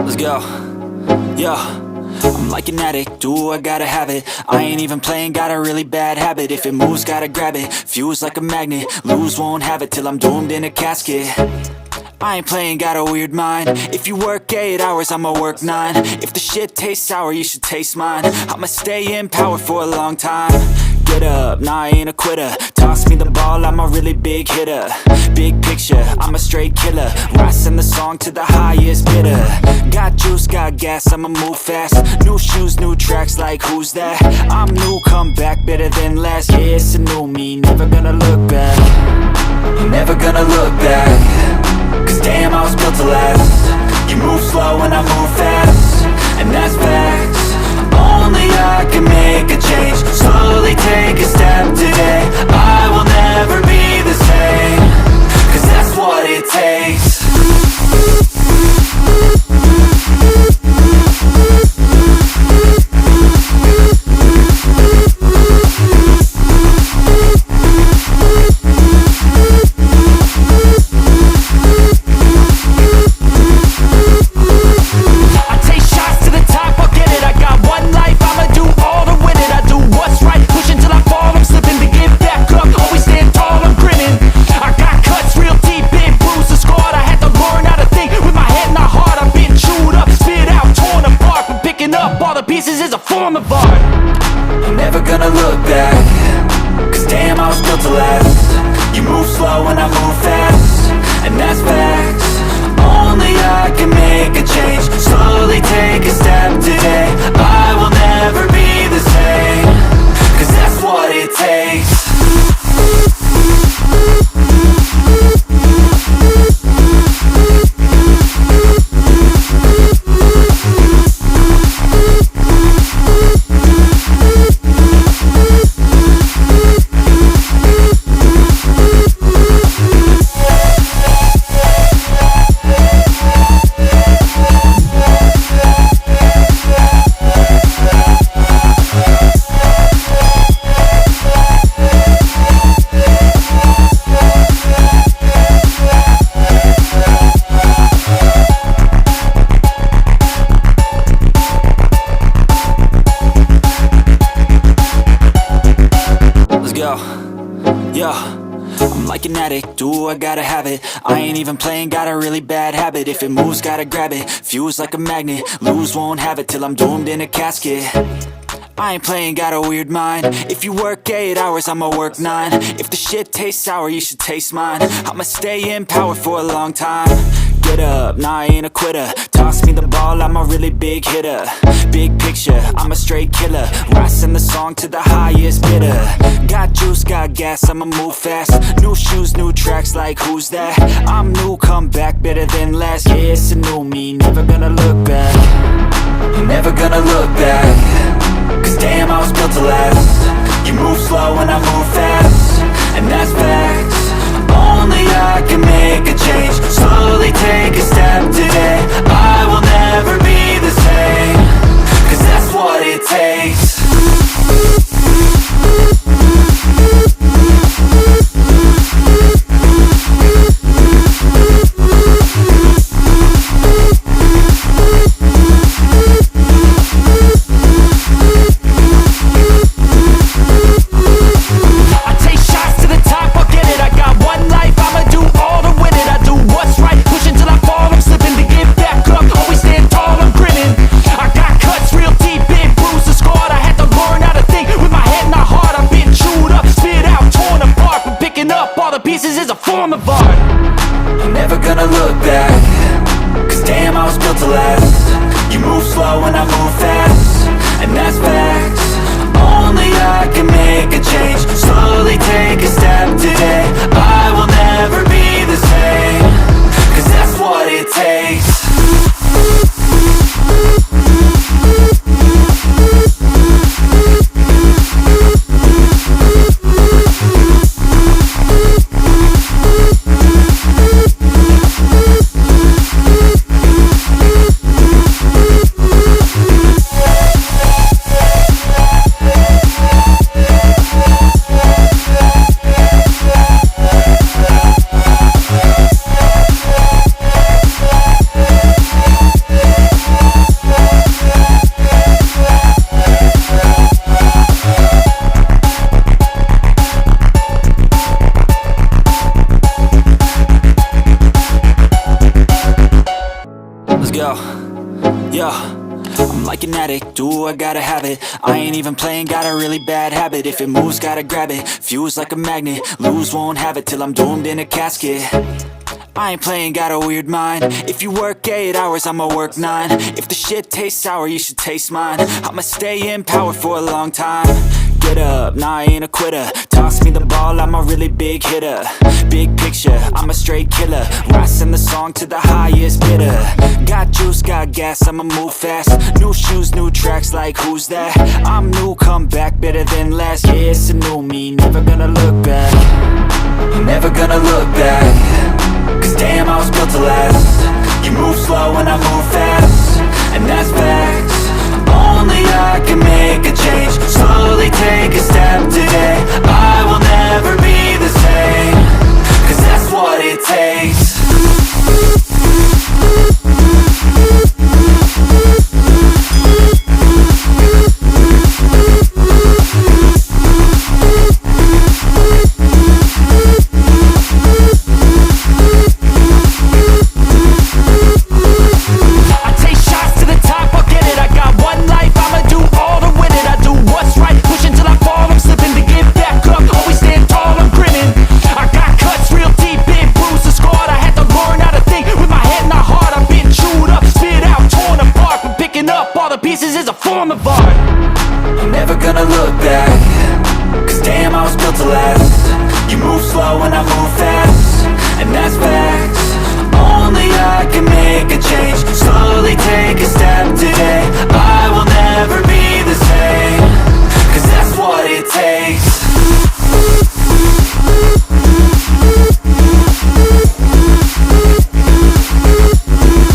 Let's go. Yo, I'm like an addict, do I gotta have it. I ain't even playing, got a really bad habit. If it moves, gotta grab it, fuse like a magnet. Lose, won't have it till I'm doomed in a casket. I ain't playing, got a weird mind. If you work 8 hours, I'ma work 9. If the shit tastes sour, you should taste mine. I'ma stay in power for a long time. Get up, nah, I ain't a quitter. Toss me the ball, I'm a really big hitter. Big picture, I'm a straight killer. Rising the song to the highest bidder. Got juice, got gas, I'ma move fast. New shoes, new tracks, like who's that? I'm new, come back, better than last. Yeah, it's a new me, never gonna look back. Never gonna look back. Cause damn, I was built to last. You move slow and I move fast, and that's facts. Only I can make a change. Slowly take a step today. I will never be the same. Cause that's what it takes. Pieces is a form of art. I'm never gonna look back. Cause damn, I was built to last. You move slow and I move fast, and that's facts. Only I can make a change. Slowly take a step today. I will never be the same. Cause that's what it takes. Yo, I'm like an addict, do I gotta have it. I ain't even playing, got a really bad habit. If it moves, gotta grab it, fuse like a magnet. Lose, won't have it till I'm doomed in a casket. I ain't playing, got a weird mind. If you work 8 hours, I'ma work 9. If the shit tastes sour, you should taste mine. I'ma stay in power for a long time. Get up, nah, I ain't a quitter. Toss me the ball, I'm a really big hitter. Big picture, I'm a straight killer. Rising the song to the highest bidder. Got juice, got gas, I'ma move fast. New shoes, new tracks, like who's that? I'm new, come back, better than last. Yeah, it's a new me, never gonna look back. Never gonna look back. Cause damn, I was built to last. You move slow and I move fast, and that's facts. Only I can make a change. Slowly take a step today. I will never be the same. Cause that's what it takes. Pieces is a form of art. I'm never gonna look back. Cause damn, I was built to last. You move slow and I move fast, and that's facts. Only I can make a change. Slowly take a step today. I will never be the same. Cause that's what it takes. Yo, yo, I'm like an addict, do I gotta have it. I ain't even playing, got a really bad habit. If it moves, gotta grab it, fuse like a magnet. Lose, won't have it till I'm doomed in a casket. I ain't playing, got a weird mind. If you work 8 hours, I'ma work 9. If the shit tastes sour, you should taste mine. I'ma stay in power for a long time. Get up, nah, I ain't a quitter. Toss me the ball, I'm a really big hitter. Big picture, I'm a straight killer. Rising the song to the highest bidder. Got juice, got gas, I'ma move fast. New shoes, new tracks, like who's that? I'm new, come back, better than last. Yeah, it's a new me, never gonna look back. Never gonna look back. Cause damn, I was built to last. You move slow and I move fast, and that's facts. Only I can make a change. Slowly take a step today. I will never be the same. Cause that's what it takes. I'm never gonna look back. Cause damn, I was built to last. You move slow and I move fast, and that's facts. Only I can make a change. Slowly